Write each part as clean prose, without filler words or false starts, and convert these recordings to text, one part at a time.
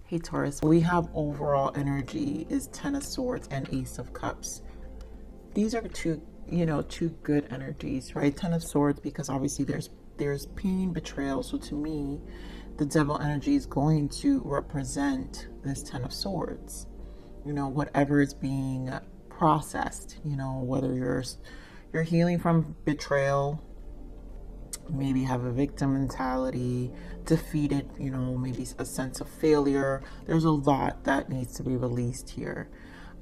Hey Taurus, we have overall energy is Ten of Swords and Ace of Cups. These are two good energies, right? Ten of Swords, because obviously there's pain, betrayal. So to me, the devil energy is going to represent this Ten of Swords. Whatever is being processed, whether you're healing from betrayal, maybe have a victim mentality, defeated, maybe a sense of failure. There's a lot that needs to be released here.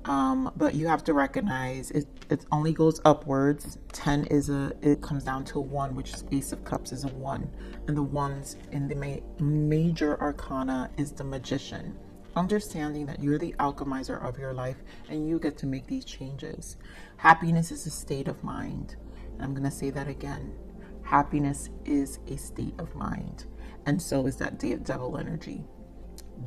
But you have to recognize it only goes upwards. 10 it comes down to a 1, which is Ace of Cups is a 1. And the ones in the major arcana is the Magician. Understanding that you're the alchemizer of your life and you get to make these changes. Happiness is a state of mind. And I'm going to say that again. Happiness is a state of mind. And so is that devil energy.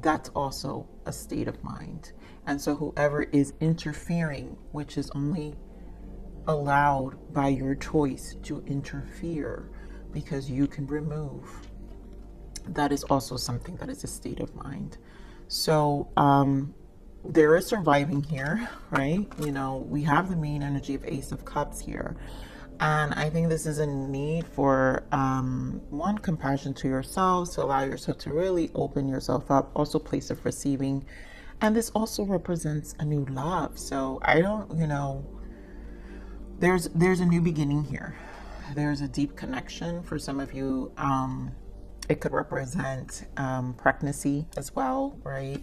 That's also a state of mind. And so whoever is interfering, which is only allowed by your choice to interfere because you can remove, that is also something that is a state of mind. So there is surviving here, right? We have the main energy of Ace of Cups here. And I think this is a need for, one, compassion to yourselves, to allow yourself to really open yourself up, also place of receiving. And this also represents a new love. So I don't, there's a new beginning here. There's a deep connection for some of you. It could represent pregnancy as well, right?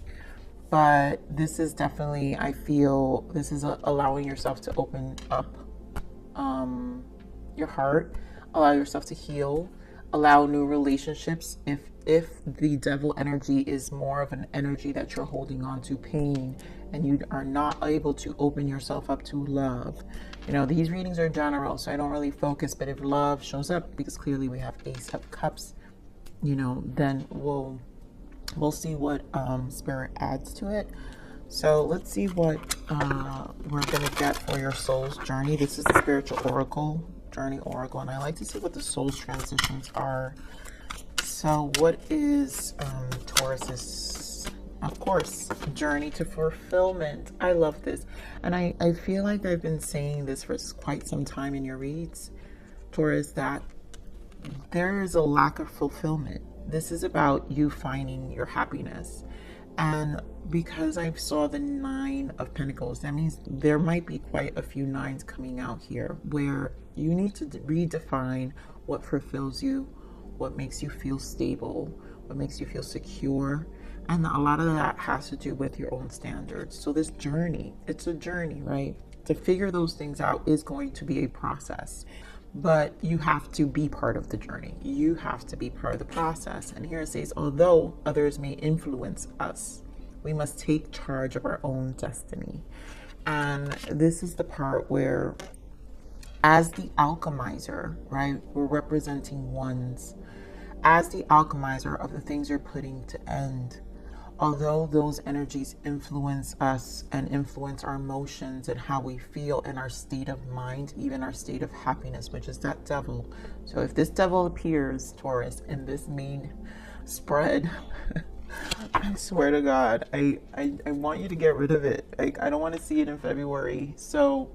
But this is definitely, I feel, this is allowing yourself to open up your heart, allow yourself to heal, allow new relationships. If the devil energy is more of an energy that you're holding on to pain and you are not able to open yourself up to love, these readings are general, so I don't really focus. But if love shows up, because clearly we have Ace of Cups, then we'll see what spirit adds to it. So let's see what we're going to get for your soul's journey. This is the Spiritual Oracle, Journey Oracle, and I like to see what the soul's transitions are. So what is Taurus's, of course, journey to fulfillment? I love this. And I feel like I've been saying this for quite some time in your reads, Taurus, that there is a lack of fulfillment. This is about you finding your happiness. And because I saw the 9 of Pentacles, that means there might be quite a few 9s coming out here where you need to redefine what fulfills you, what makes you feel stable, what makes you feel secure. And a lot of that has to do with your own standards. So this journey, it's a journey, right? To figure those things out is going to be a process. But you have to be part of the journey. You have to be part of the process. And here it says, although others may influence us, we must take charge of our own destiny. And this is the part where, as the alchemizer, right, we're representing ones. As the alchemizer of the things you're putting to end, although those energies influence us and influence our emotions and how we feel and our state of mind, even our state of happiness, which is that devil. So if this devil appears, Taurus, in this main spread, I swear to God, I want you to get rid of it. I don't want to see it in February. So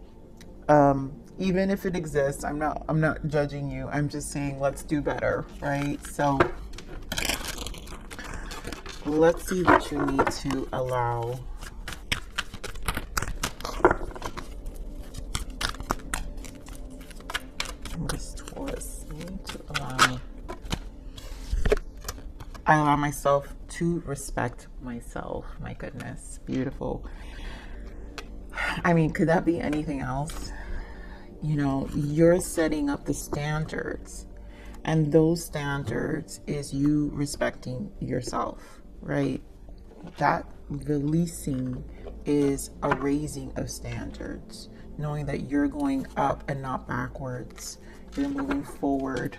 even if it exists, I'm not judging you. I'm just saying let's do better, right? So let's see what you need to allow. This Taurus, I need to allow. I allow myself to respect myself. My goodness, beautiful. I mean, could that be anything else? You're setting up the standards, and those standards is you respecting yourself. Right? That releasing is a raising of standards, knowing that you're going up and not backwards. You're moving forward,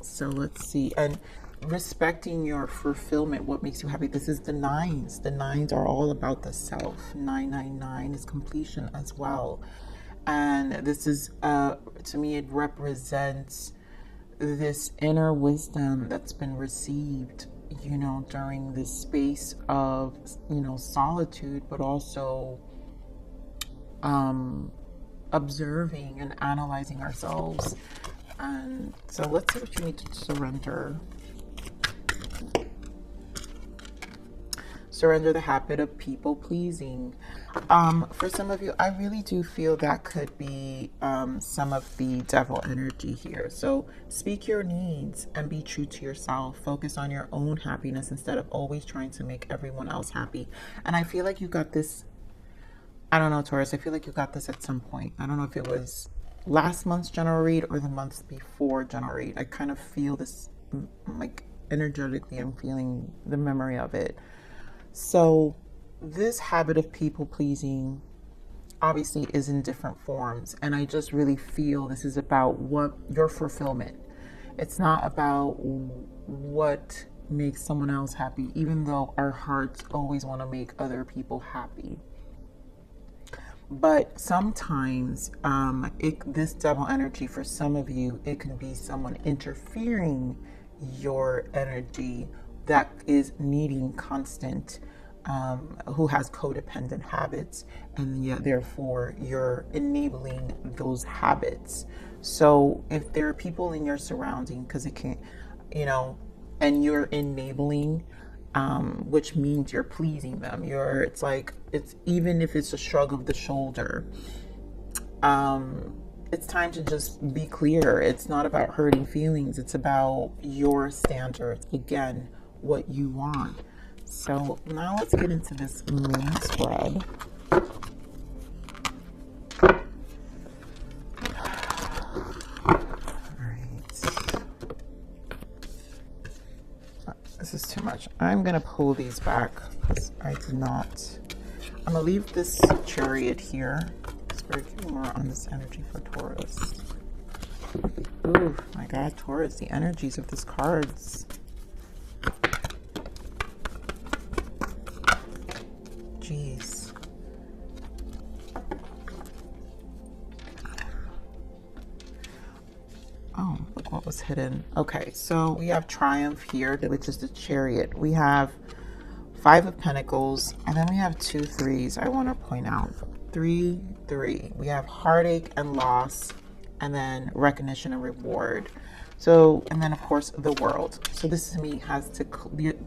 so let's see. And respecting your fulfillment, what makes you happy. This is the 9s. The 9s are all about the self. 999 is completion as well. And this is, to me, it represents this inner wisdom that's been received you know, during this space of, you know, solitude, but also observing and analyzing ourselves. And so let's see what you need to surrender. Surrender the habit of people pleasing. For some of you, I really do feel that could be some of the devil energy here. So speak your needs and be true to yourself. Focus on your own happiness instead of always trying to make everyone else happy. And I feel like you got this. I don't know, Taurus. I feel like you got this at some point. I don't know if it was last month's general read or the months before general read. I kind of feel this, like energetically, I'm feeling the memory of it. So this habit of people pleasing obviously is in different forms. And I just really feel this is about what your fulfillment. It's not about what makes someone else happy, even though our hearts always want to make other people happy. But sometimes this devil energy, for some of you, it can be someone interfering your energy that is needing constant, who has codependent habits, and yet therefore you're enabling those habits. So if there are people in your surrounding, because it can, you know, and you're enabling, which means you're pleasing them. It's like, it's even if it's a shrug of the shoulder, it's time to just be clear. It's not about hurting feelings. It's about your standards. Again, what you want. So now let's get into this moon spread. This is too much. I'm going to pull these back because I did not. I'm going to leave this chariot here. Spirit, give me more on this energy for Taurus. Oh my God, Taurus, the energies of these cards. Jeez. Oh, look what was hidden. Okay, so we have Triumph here, which is the Chariot. We have 5 of Pentacles, and then we have 2 threes. I want to point out 3, 3. We have heartache and loss, and then recognition and reward. So, and then of course the World. So this to me has to.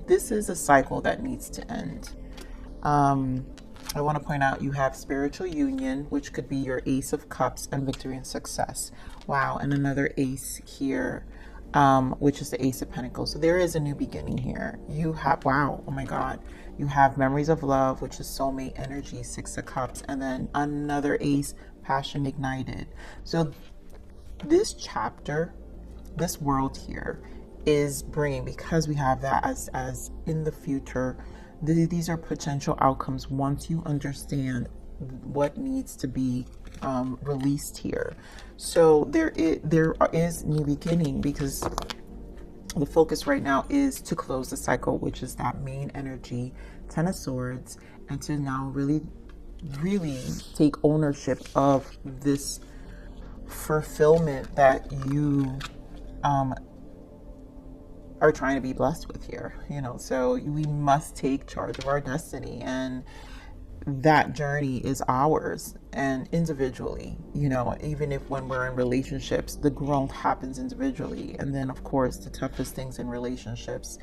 This is a cycle that needs to end. I want to point out you have spiritual union, which could be your Ace of Cups, and victory and success. Wow, and another ace here, which is the Ace of Pentacles. So there is a new beginning here. You have, wow, oh my God. You have memories of love, which is soulmate energy, 6 of Cups, and then another ace, passion ignited. So this chapter, this world here is bringing, because we have that as in the future, these are potential outcomes once you understand what needs to be released here. So there is new beginning, because the focus right now is to close the cycle, which is that main energy, 10 of Swords, and to now really take ownership of this fulfillment that you are trying to be blessed with here, you know. So we must take charge of our destiny, and that journey is ours and individually, you know. Even if when we're in relationships, the growth happens individually, and then of course the toughest things in relationships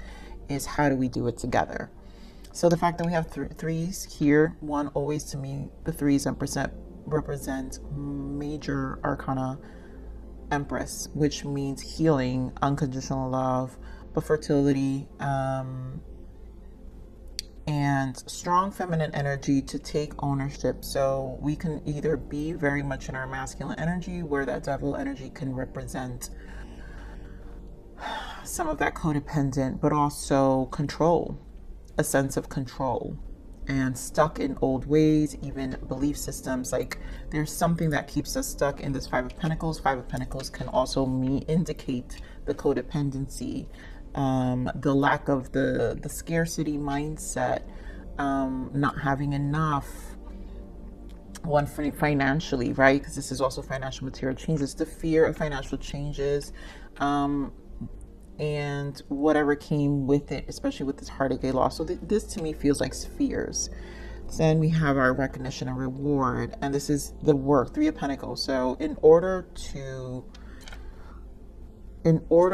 is how do we do it together. So the fact that we have threes here, one, always to me the threes represent major arcana Empress, which means healing, unconditional love, but fertility, and strong feminine energy to take ownership. So we can either be very much in our masculine energy, where that devil energy can represent some of that codependent, but also control, a sense of control, and stuck in old ways, even belief systems. Like there's something that keeps us stuck in this 5 of Pentacles. 5 of Pentacles can also indicate the codependency, the lack of the scarcity mindset, not having enough, one financially, right? Because this is also financial material changes, the fear of financial changes, and whatever came with it, especially with this heartache loss. So this to me feels like spheres. Then we have our recognition and reward, and this is the work, Three of Pentacles. So in order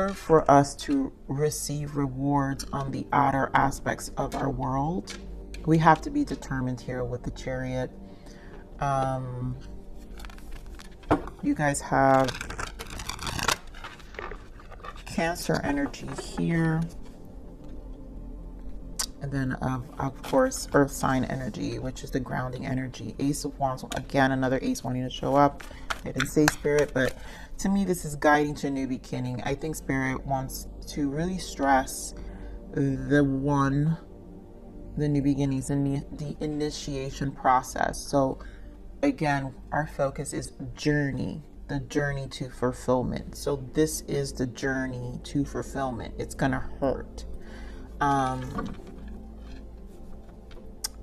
for us to receive rewards on the outer aspects of our world, we have to be determined here with the Chariot. You guys have Cancer energy here. And then, of course, Earth sign energy, which is the grounding energy. Ace of Wands, again, another ace wanting to show up. I didn't say Spirit, but to me, this is guiding to a new beginning. I think Spirit wants to really stress the new beginnings and the initiation process. So, again, our focus is journey, the journey to fulfillment. So this is the journey to fulfillment. It's going to hurt.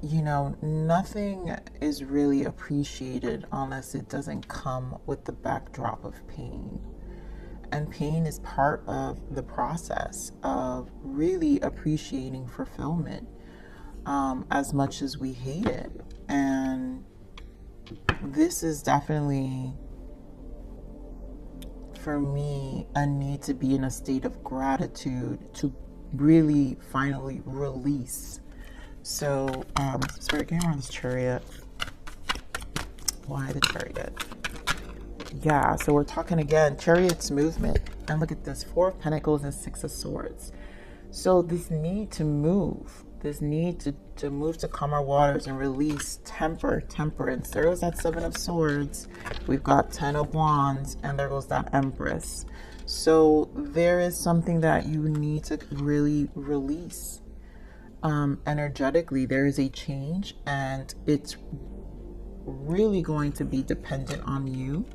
You know, nothing is really appreciated unless it doesn't come with the backdrop of pain. And pain is part of the process of really appreciating fulfillment, as much as we hate it. And this is definitely, for me, a need to be in a state of gratitude to really finally release. So, Spirit, give me this Chariot. Why the Chariot? Yeah, so we're talking again, Chariot's movement. And look at this, Four of Pentacles and Six of Swords. So this need to move, this need to move to calmer waters and release temperance. There goes that Seven of Swords. We've got 10 of Wands, and there goes that Empress. So there is something that you need to really release. Energetically, there is a change, and it's really going to be dependent on you.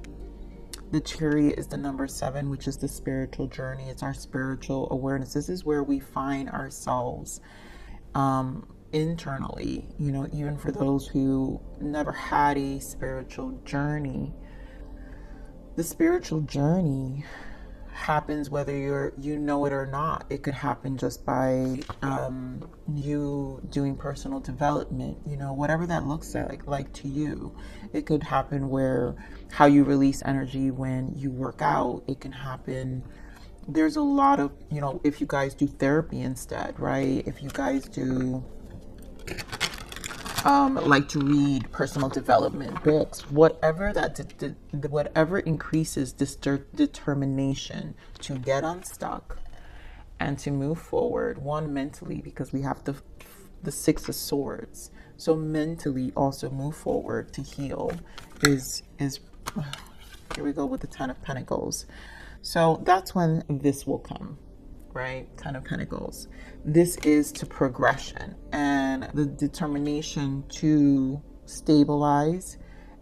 The Chariot is the number 7, which is the spiritual journey. It's our spiritual awareness. This is where we find ourselves internally, you know, even for those who never had a spiritual journey. The spiritual journey happens whether you know it or not. It could happen just by you doing personal development, you know, whatever that looks like to you. It could happen where how you release energy when you work out. It can happen. There's a lot of, you know, if you guys do therapy instead, right? If you guys do like to read personal development books, whatever whatever increases this determination to get unstuck and to move forward. One, mentally, because we have the Six of Swords. So mentally also move forward to heal is here we go with the 10 of Pentacles. So that's when this will come, right? 10 of Pentacles. This is to progression and the determination to stabilize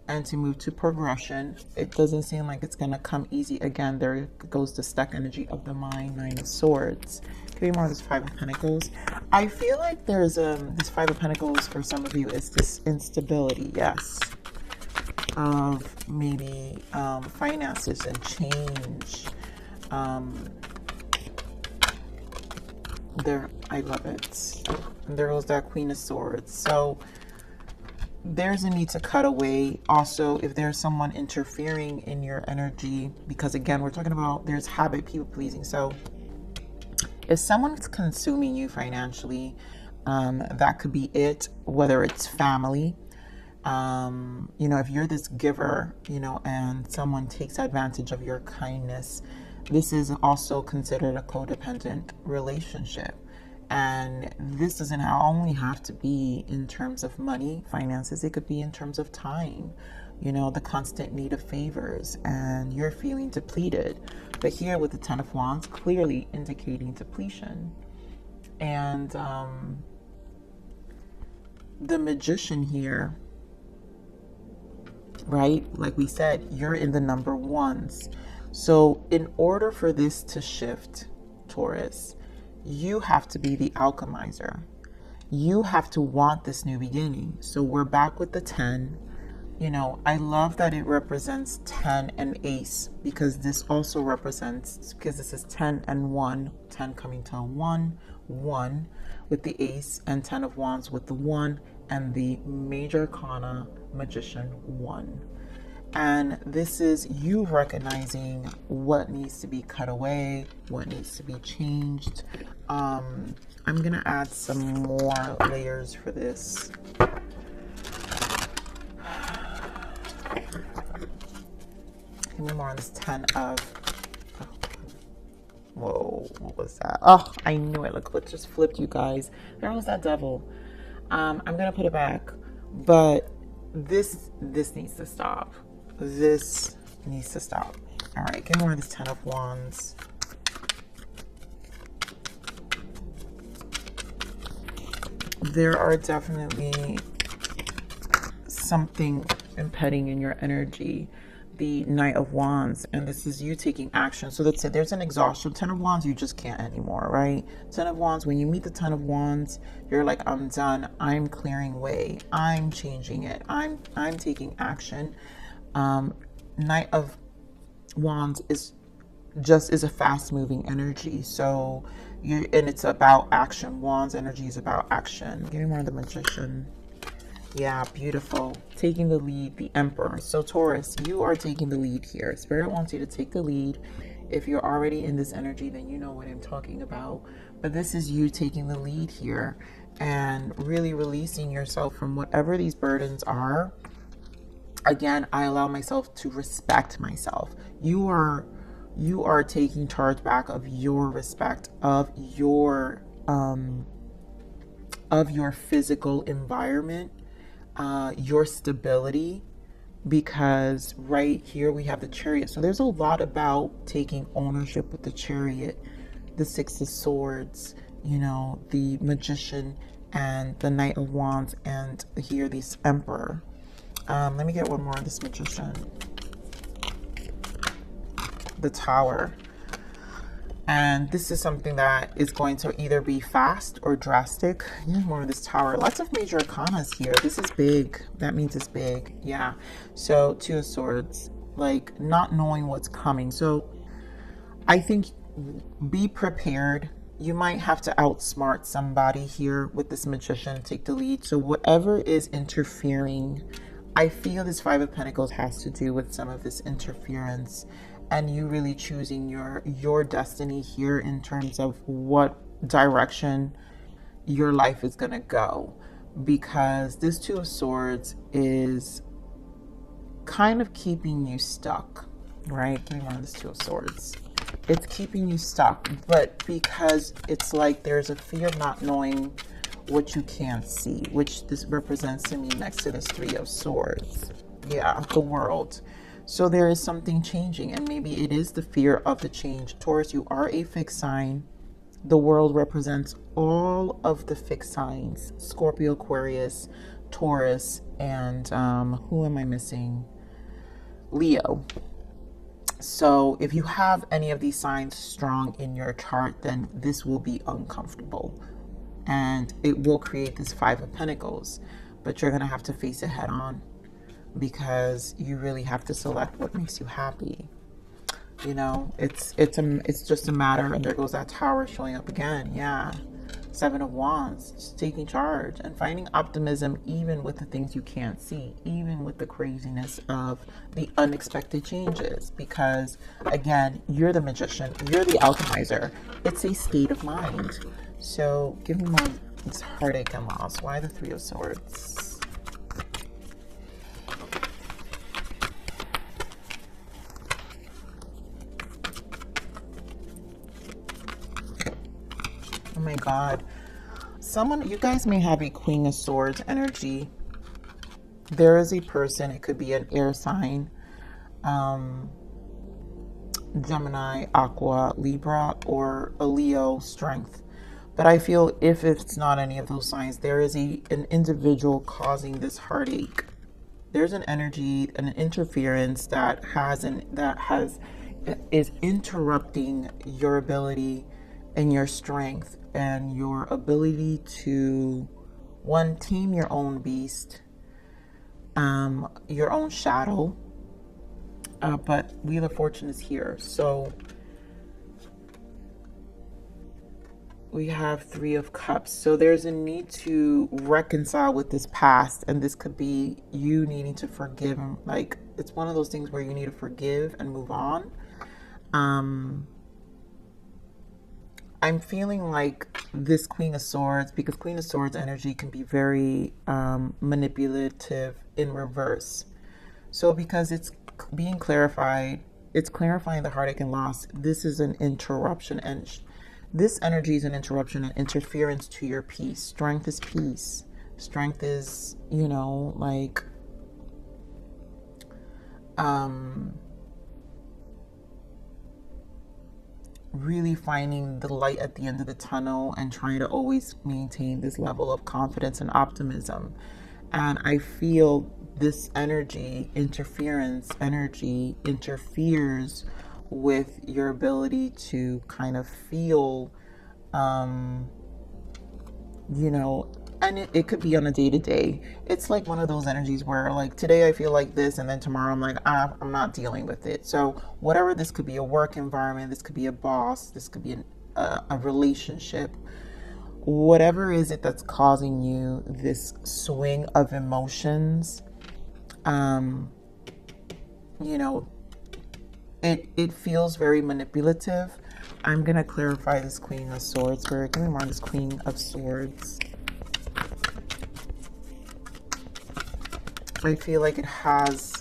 and to move to progression. It doesn't seem like it's going to come easy. Again, there goes the stuck energy of the mind, 9 of Swords. Could be more of this 5 of Pentacles. I feel like there's this 5 of Pentacles for some of you is this instability, yes, of maybe finances and change. There, I love it. And there goes that Queen of Swords. So there's a need to cut away. Also, if there's someone interfering in your energy, because again, we're talking about there's habit, people pleasing. So if someone's consuming you financially, that could be it, whether it's family. You know, if you're this giver, you know, and someone takes advantage of your kindness, this is also considered a codependent relationship. And this doesn't only have to be in terms of money, finances. It could be in terms of time, you know, the constant need of favors, and you're feeling depleted. But here with the 10 of Wands, clearly indicating depletion. And the Magician here, right? Like we said, you're in the number 1s. So in order for this to shift, Taurus, you have to be the alchemizer. You have to want this new beginning. So we're back with the 10. You know, I love that it represents 10 and ace, because this also represents, because this is 10 and 1, 10 coming to 1, 1 with the ace, and 10 of wands with the 1, and the major arcana magician 1. And this is you recognizing what needs to be cut away, what needs to be changed. I'm going to add some more layers for this. Give me more on this 10 of... Oh, whoa, what was that? Oh, I knew it. Look what just flipped, you guys. There was that devil. I'm going to put it back. But this needs to stop. This needs to stop. All right, give me more of this 10 of wands. There are definitely something impeding in your energy. The Knight of Wands, and this is you taking action. So that's it. There's an exhaustion. 10 of Wands, you just can't anymore, right? 10 of Wands, when you meet the 10 of Wands, you're like, I'm done. I'm clearing way. I'm changing it. I'm taking action. Knight of Wands is a fast moving energy. So and it's about action. Wands energy is about action. Give me more of the Magician. Yeah, beautiful. Taking the lead, the Emperor. So Taurus, you are taking the lead here. Spirit wants you to take the lead. If you're already in this energy, then you know what I'm talking about. But this is you taking the lead here and really releasing yourself from whatever these burdens are. Again, I allow myself to respect myself. You are taking charge back of your respect, of your physical environment, your stability, because right here we have the Chariot. So there's a lot about taking ownership with the Chariot, the Six of Swords, you know, the Magician, and the Knight of Wands, and here this Emperor. Let me get one more of this Magician. The Tower. And this is something that is going to either be fast or drastic. More of this Tower. Lots of major arcanas here. This is big. That means it's big. Yeah. So Two of Swords. Like not knowing what's coming. So I think be prepared. You might have to outsmart somebody here with this Magician. Take the lead. So whatever is interfering, I feel this Five of Pentacles has to do with some of this interference. And you really choosing your destiny here in terms of what direction your life is going to go. Because this Two of Swords is kind of keeping you stuck, right? Give me one of this Two of Swords. It's keeping you stuck, but because it's like there's a fear of not knowing what you can't see, which this represents to me next to this Three of Swords. Yeah, the world. So there is something changing, and maybe it is the fear of the change. Taurus, you are a fixed sign. The world represents all of the fixed signs. Scorpio, Aquarius, Taurus, and who am I missing? Leo. So if you have any of these signs strong in your chart, then this will be uncomfortable. And it will create this Five of Pentacles. But you're going to have to face it head on. Because you really have to select what makes you happy. You know, it's just a matter, and there goes that Tower showing up again. Yeah. Seven of Wands, just taking charge and finding optimism even with the things you can't see, even with the craziness of the unexpected changes. Because again, you're the Magician, you're the alchemizer. It's a state of mind. So give me more. It's heartache and loss. Why the Three of Swords? Oh my God. You guys may have a Queen of Swords energy. There is a person, it could be an air sign, Gemini, Aqua, Libra, or a Leo strength. But I feel if it's not any of those signs, there is an individual causing this heartache. There's an energy, an interference that is interrupting your ability and your strength and your ability to, one, tame your own beast, your own shadow. But Wheel of Fortune is here. So we have Three of Cups. So there's a need to reconcile with this past. And this could be you needing to forgive. Like, it's one of those things where you need to forgive and move on. I'm feeling like this Queen of Swords, because Queen of Swords energy can be very manipulative in reverse. So because it's being clarified, it's clarifying the heartache and loss. This is an interruption, and this energy is an interruption and interference to your peace. Strength is peace. Strength is, you know, like, really finding the light at the end of the tunnel and trying to always maintain this level of confidence and optimism. And I feel this interferes with your ability to kind of feel, you know, and it could be on a day-to-day. It's like one of those energies where, like, today I feel like this, and then tomorrow I'm like, I'm not dealing with it. So whatever, this could be a work environment, this could be a boss, this could be a relationship, whatever is it that's causing you this swing of emotions, you know, it feels very manipulative. I'm gonna clarify this Queen of Swords. Give me more on this Queen of Swords. I feel like it has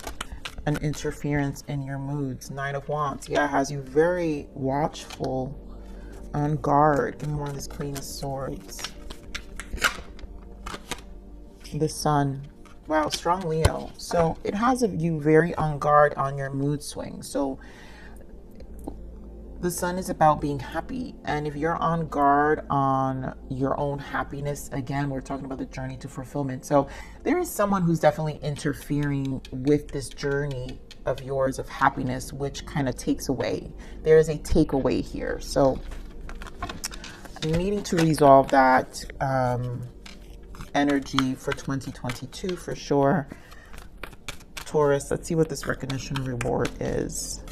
an interference in your moods. Nine of Wands. Yeah, it has you very watchful, on guard. Give me more of this Queen of Swords. The Sun. Wow, strong Leo. So it has you very on guard on your mood swings. So the Sun is about being happy. And if you're on guard on your own happiness, again, we're talking about the journey to fulfillment. So there is someone who's definitely interfering with this journey of yours of happiness, which kind of takes away. There is a takeaway here. So I'm needing to resolve that energy for 2022 for sure. Taurus, let's see what this recognition reward is.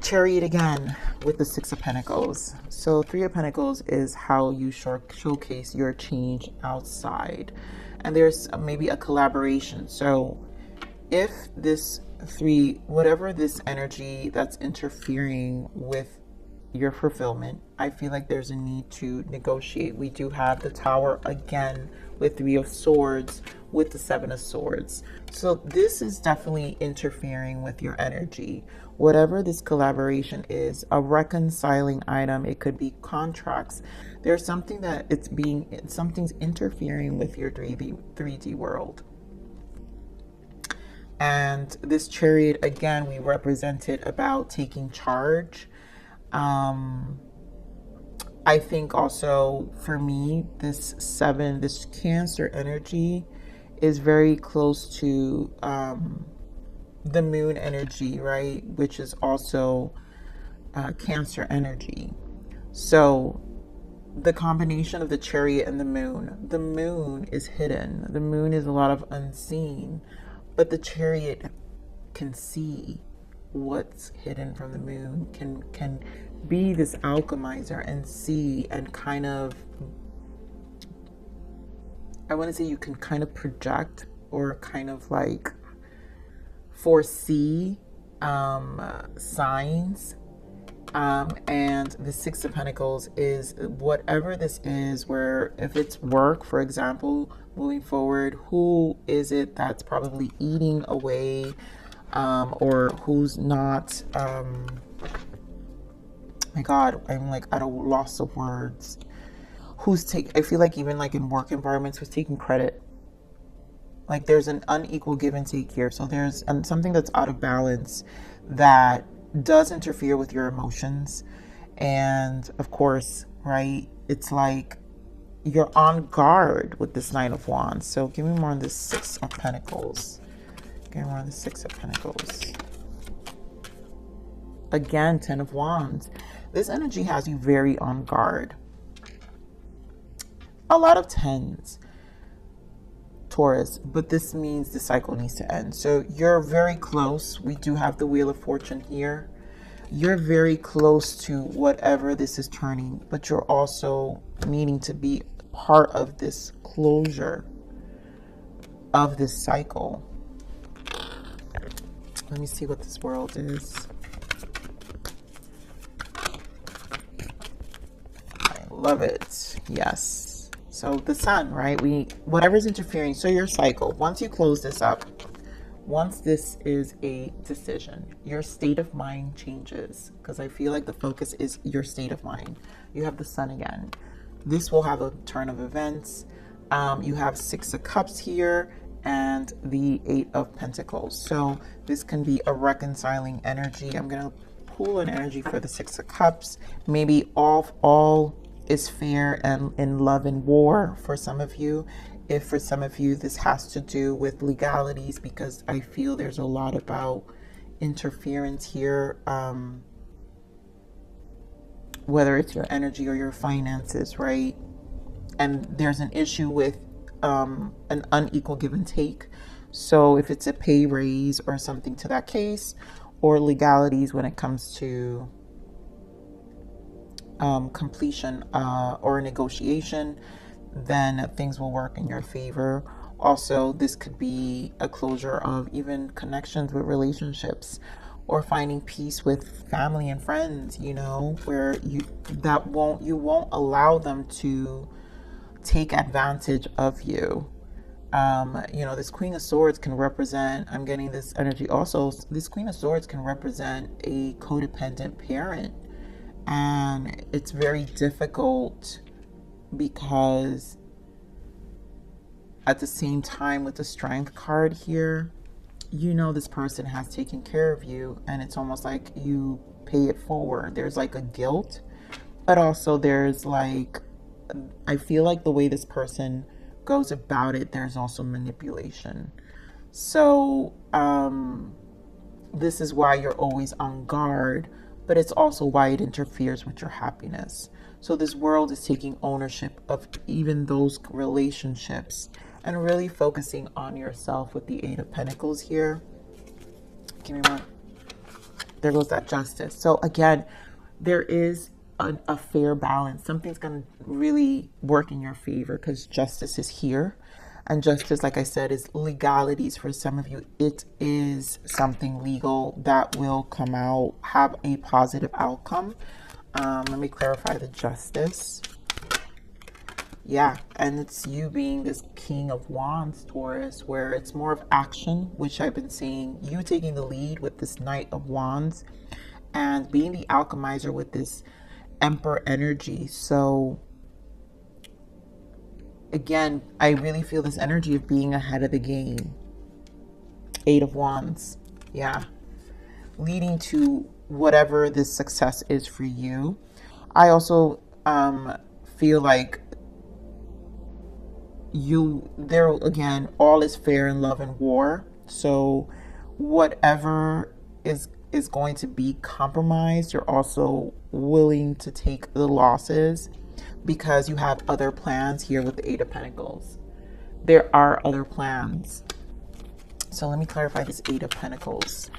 Chariot again with the Six of Pentacles. So Three of Pentacles is how you showcase your change outside. And there's maybe a collaboration. So if this whatever this energy that's interfering with your fulfillment, I feel like there's a need to negotiate. We do have the Tower again with Three of Swords with the Seven of Swords. So this is definitely interfering with your energy. Whatever this collaboration is, a reconciling item, it could be contracts. There's something that something's interfering with your 3D world. And this Chariot, again, we represented about taking charge. I think also for me, this Cancer energy is very close to the Moon energy, right? Which is also Cancer energy. So the combination of the Chariot and the Moon is hidden. The Moon is a lot of unseen, but the Chariot can see what's hidden from the Moon, can be this alchemizer and see and kind of, I want to say you can kind of project or kind of like foresee signs. And the Six of Pentacles is whatever this is, where if it's work, for example, moving forward, who is it that's probably eating away, or who's not, my God, I'm like at a loss of words. I feel like even like in work environments, who's taking credit? Like there's an unequal give and take here. So there's something that's out of balance that does interfere with your emotions. And of course, right, it's like you're on guard with this Nine of Wands. So give me more on this Six of Pentacles. Give me more on the Six of Pentacles. Again, Ten of Wands. This energy has you very on guard. a lot of tens, Taurus, but this means the cycle needs to end. So you're very close. We do have the Wheel of Fortune here. You're very close to whatever this is turning, but you're also needing to be part of this closure of this cycle. Let me see what this world is. I love it. Yes. So the sun, right? Whatever's interfering. So your cycle, once you close this up, once this is a decision, your state of mind changes, because I feel like the focus is your state of mind. You have the sun again. This will have a turn of events. You have 6 of Cups here and the 8 of Pentacles. So this can be a reconciling energy. I'm going to pull an energy for the 6 of Cups. Maybe all is fair and in love and war for some of you. If for some of you this has to do with legalities, because I feel there's a lot about interference here, whether it's your energy or your finances, right? And there's an issue with an unequal give and take. So if it's a pay raise or something to that case, or legalities when it comes to completion or negotiation, then things will work in your favor. Also, this could be a closure of even connections with relationships, or finding peace with family and friends, you know, where you won't allow them to take advantage of you. You know, this Queen of Swords can represent, I'm getting this energy also, this Queen of Swords can represent a codependent parent. And it's very difficult because at the same time with the Strength card here, you know, this person has taken care of you, and it's almost like you pay it forward. There's like a guilt, but also there's like, I feel like the way this person goes about it, there's also manipulation. So this is why you're always on guard, but it's also why it interferes with your happiness. So this world is taking ownership of even those relationships and really focusing on yourself with the 8 of Pentacles here. Give me one. There goes that Justice. So again, there is a fair balance. Something's going to really work in your favor because Justice is here. And justice, like I said, is legalities for some of you. It is something legal that will come out, have a positive outcome. Let me clarify the Justice. Yeah, and it's you being this King of Wands, Taurus, where it's more of action, which I've been seeing. You taking the lead with this Knight of Wands and being the alchemizer with this Emperor energy. So again, I really feel this energy of being ahead of the game. 8 of Wands. Yeah. Leading to whatever this success is for you. I also feel like there again, all is fair in love and war. So whatever is going to be compromised, you're also willing to take the losses, because you have other plans here with the 8 of Pentacles. There are other plans. So let me clarify this 8 of Pentacles.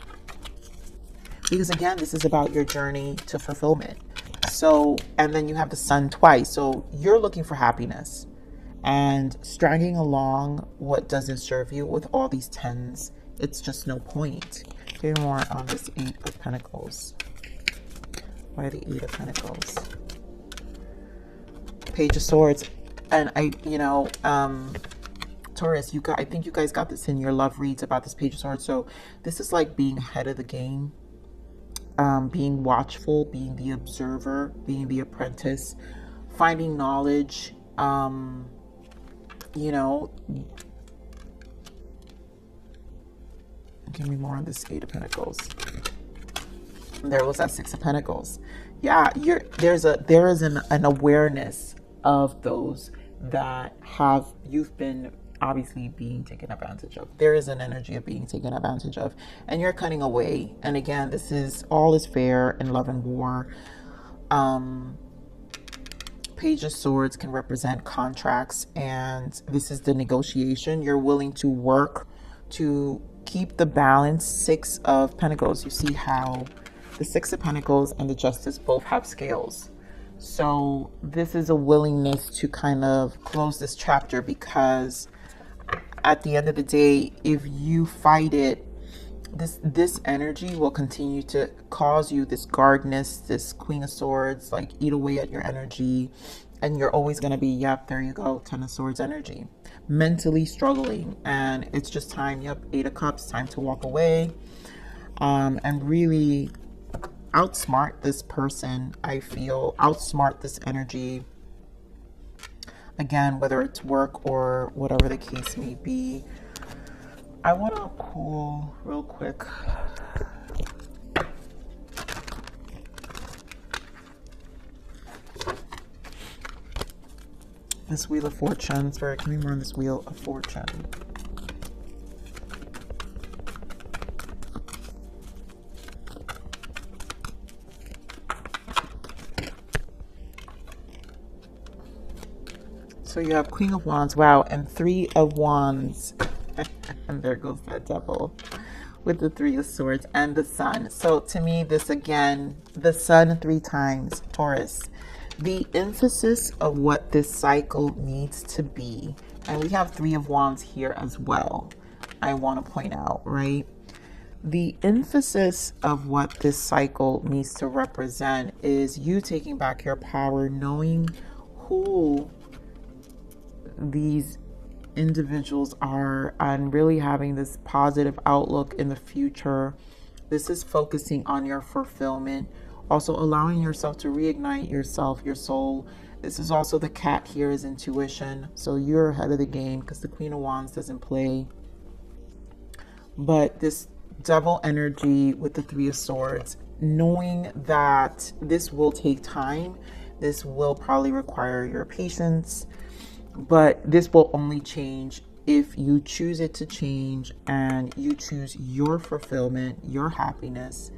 Because again, this is about your journey to fulfillment. So, and then you have the Sun twice. So you're looking for happiness and dragging along what doesn't serve you with all these 10s. It's just no point. Give me more on this 8 of Pentacles. Why the 8 of Pentacles? Page of Swords. And Taurus, I think you guys got this in your love reads about this Page of Swords. So this is like being ahead of the game, being watchful, being the observer, being the apprentice, finding knowledge, give me more on this 8 of Pentacles. There was that 6 of Pentacles. Yeah, there is an awareness of those that you've been obviously being taken advantage of. There is an energy of being taken advantage of, and you're cutting away. And again, this is all is fair in love and war. Page of Swords can represent contracts, and this is the negotiation. You're willing to work to keep the balance. Six of Pentacles. You see how the Six of Pentacles and the Justice both have scales. So this is a willingness to kind of close this chapter, because at the end of the day, if you fight it, this energy will continue to cause you this guardness, this Queen of Swords, like eat away at your energy, and you're always going to be, yep, there you go, Ten of Swords energy, mentally struggling. And it's just time, yep, Eight of Cups, time to walk away, and really outsmart this person. I feel outsmart this energy, again, whether it's work or whatever the case may be. I want to pull real quick. This Wheel of Fortune. Sorry, can we more on this Wheel of Fortune? So you have Queen of Wands, wow, and Three of Wands. And there goes that Devil with the Three of Swords and the Sun. So to me, this again, the Sun 3 times, Taurus. The emphasis of what this cycle needs to be. And we have Three of Wands here as well, I want to point out, right? The emphasis of what this cycle needs to represent is you taking back your power, knowing who these individuals are, and really having this positive outlook in the future. This is focusing on your fulfillment, also allowing yourself to reignite yourself, your soul. This is also, the cat here is intuition, so you're ahead of the game because the Queen of Wands doesn't play. But this Devil energy with the Three of Swords, knowing that this will take time, this will probably require your patience, but this will only change if you choose it to change, and you choose your fulfillment, your happiness,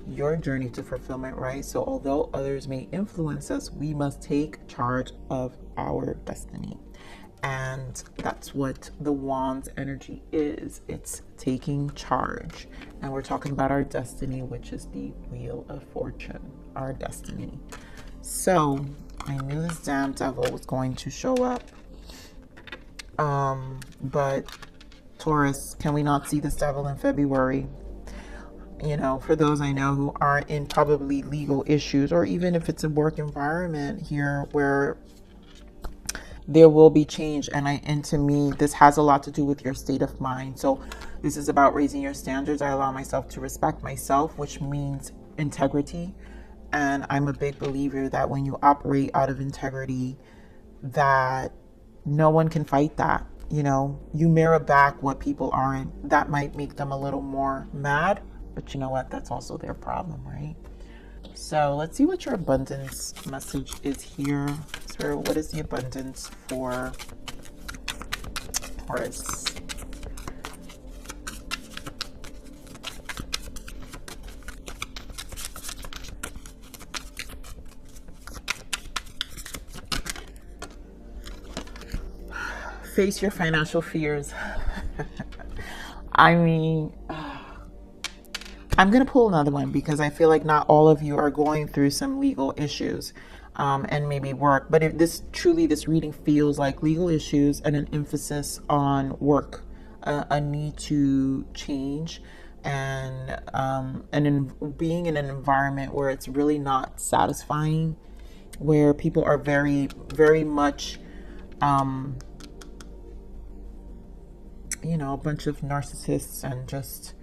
your journey to fulfillment, right? So although others may influence us, we must take charge of our destiny. And that's what the Wands energy is. It's taking charge. And we're talking about our destiny, which is the Wheel of Fortune, our destiny. So I knew this damn devil was going to show up. But Taurus, can we not see this devil in February? You know, for those I know who aren't in probably legal issues, or even if it's a work environment here where there will be change. And to me, this has a lot to do with your state of mind. So this is about raising your standards. I allow myself to respect myself, which means integrity. And I'm a big believer that when you operate out of integrity, that no one can fight that. You know, you mirror back what people aren't. That might make them a little more mad, but you know what? That's also their problem, right? So let's see what your abundance message is here. So what is the abundance for Taurus? Face your financial fears. I mean, I'm going to pull another one because I feel like not all of you are going through some legal issues and maybe work. But if this reading feels like legal issues and an emphasis on work, a need to change, and being in an environment where it's really not satisfying, where people are very, very much you know, a bunch of narcissists and just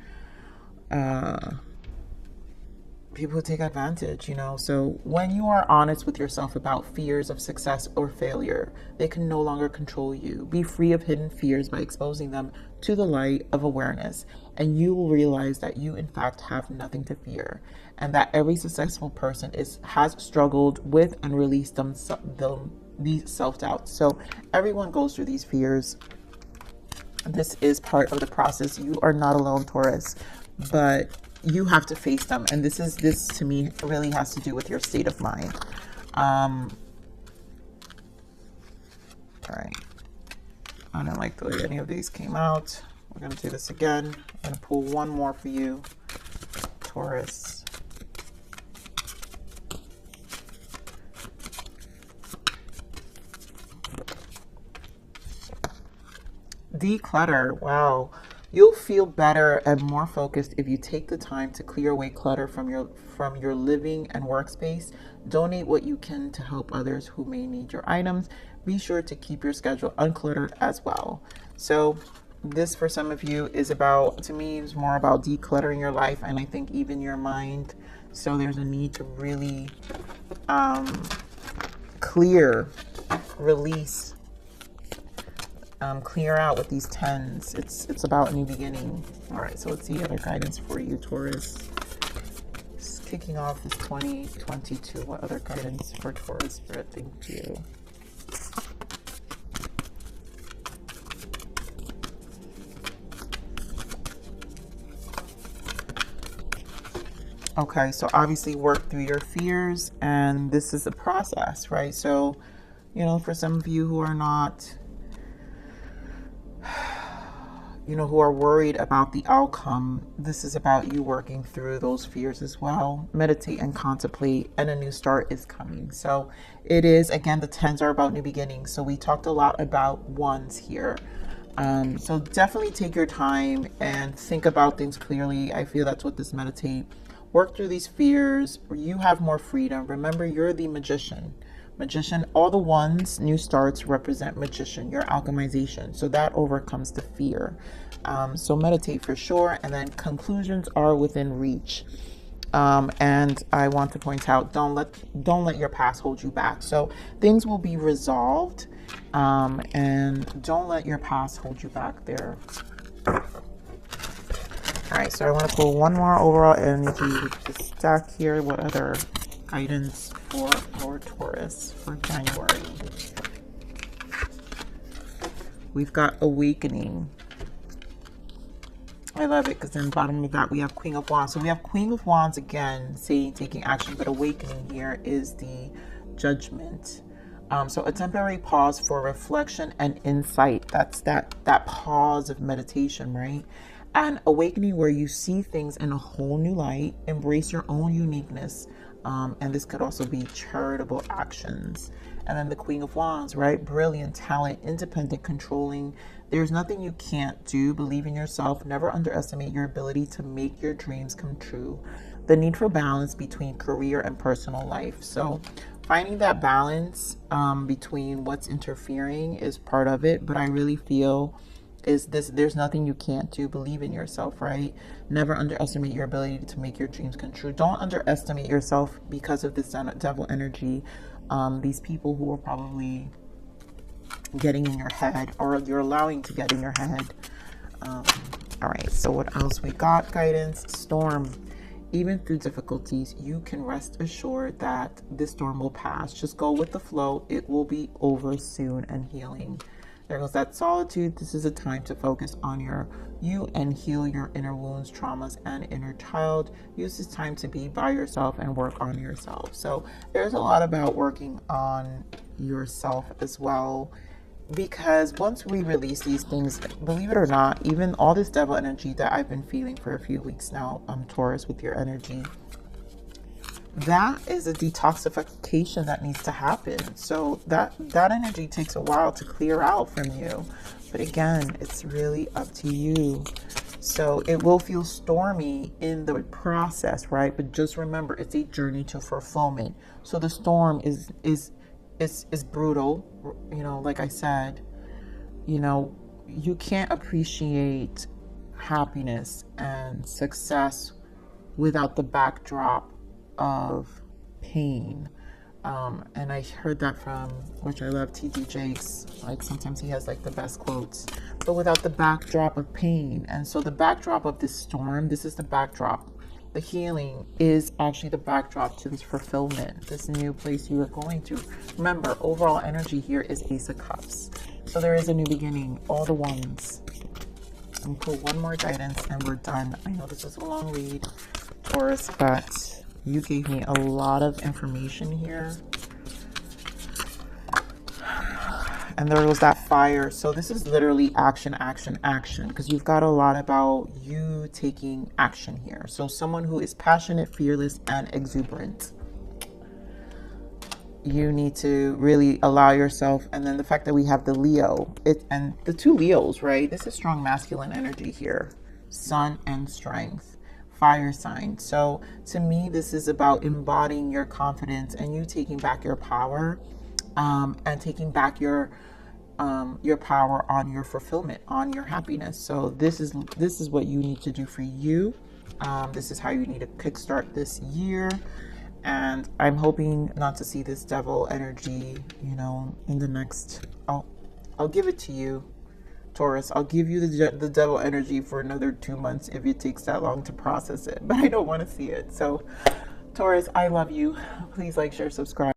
people who take advantage, you know. So when you are honest with yourself about fears of success or failure, they can no longer control you. Be free of hidden fears by exposing them to the light of awareness, and you will realize that you in fact have nothing to fear, and that every successful person has struggled with and released these self-doubts. So everyone goes through these fears. This is part of the process. You are not alone, Taurus, but you have to face them. And this to me really has to do with your state of mind. All right. I don't like the way any of these came out. We're going to do this again. I'm going to pull one more for you, Taurus. Declutter. Wow. You'll feel better and more focused if you take the time to clear away clutter from your living and workspace. Donate what you can to help others who may need your items. Be sure to keep your schedule uncluttered as well. So this, for some of you, is about, to me, is more about decluttering your life, and I think even your mind. So there's a need to really clear, release, clear out with these 10s. It's about a new beginning. All right, so let's see other guidance for you, Taurus. Just kicking off this 2022. What other guidance for Taurus, Spirit? Thank you. Okay, so obviously work through your fears, and this is a process, right? So, you know, for some of you who are not, you know, who are worried about the outcome, this is about you working through those fears as well. Meditate and contemplate, and a new start is coming. So it is, again, the 10s are about new beginnings. So we talked a lot about 1s here. So definitely take your time and think about things clearly. I feel that's what this meditate. Work through these fears. You have more freedom. Remember, you're the magician. All the 1s, new starts, represent magician, your alchemization. So that overcomes the fear. So meditate for sure. And then conclusions are within reach. And I want to point out, don't let your past hold you back. So things will be resolved. And don't let your past hold you back there. All right, so I want to pull one more overall energy with the stack here. What other guidance for our Taurus for January? We've got awakening. I love it because then bottom of that we have Queen of Wands. So we have Queen of Wands again, saying taking action, but awakening here is the judgment. So a temporary pause for reflection and insight. That's that pause of meditation, right? And awakening where you see things in a whole new light, embrace your own uniqueness. And this could also be charitable actions. And then the Queen of Wands, right? Brilliant, talent, independent, controlling. There's nothing you can't do. Believe in yourself. Never underestimate your ability to make your dreams come true. The need for balance between career and personal life. So finding that balance between what's interfering is part of it. But I really feel there's nothing you can't do. Believe in yourself, right? Never underestimate your ability to make your dreams come true. Don't underestimate yourself because of this devil energy. These people who are probably getting in your head, or you're allowing to get in your head. All right, so what else we got? Guidance, storm. Even through difficulties, you can rest assured that this storm will pass. Just go with the flow. It will be over soon and healing. There goes that solitude. This is a time to focus on you and heal your inner wounds, traumas, and inner child. Use this time to be by yourself and work on yourself. So there's a lot about working on yourself as well, because once we release these things, believe it or not, even all this devil energy that I've been feeling for a few weeks now, Taurus, with your energy, that is a detoxification that needs to happen. So that energy takes a while to clear out from you. But again, it's really up to you. So it will feel stormy in the process, right? But just remember, it's a journey to fulfillment. So the storm is brutal. You know, like I said, you know, you can't appreciate happiness and success without the backdrop of pain. And I heard that from, which I love, T.D. Jakes. Like sometimes he has like the best quotes, but without the backdrop of pain. And so the backdrop of this storm, this is the backdrop. The healing is actually the backdrop to this fulfillment, this new place you are going to. Remember, overall energy here is Ace of Cups. So there is a new beginning, all the 1s. And pull one more guidance and we're done. I know this is a long read, Taurus, but you gave me a lot of information here. And there was that fire. So this is literally action, action, action, because you've got a lot about you taking action here. So someone who is passionate, fearless, and exuberant. You need to really allow yourself. And then the fact that we have the Leo, and the two Leos, right? This is strong masculine energy here. Sun and strength, fire sign. So to me, this is about embodying your confidence and you taking back your power, and taking back your power on your fulfillment, on your happiness. So this is what you need to do for you. This is how you need to kickstart this year. And I'm hoping not to see this devil energy, you know, in the next, I'll give it to you, Taurus. I'll give you the devil energy for another 2 months if it takes that long to process it. But I don't want to see it. So, Taurus, I love you. Please like, share, subscribe.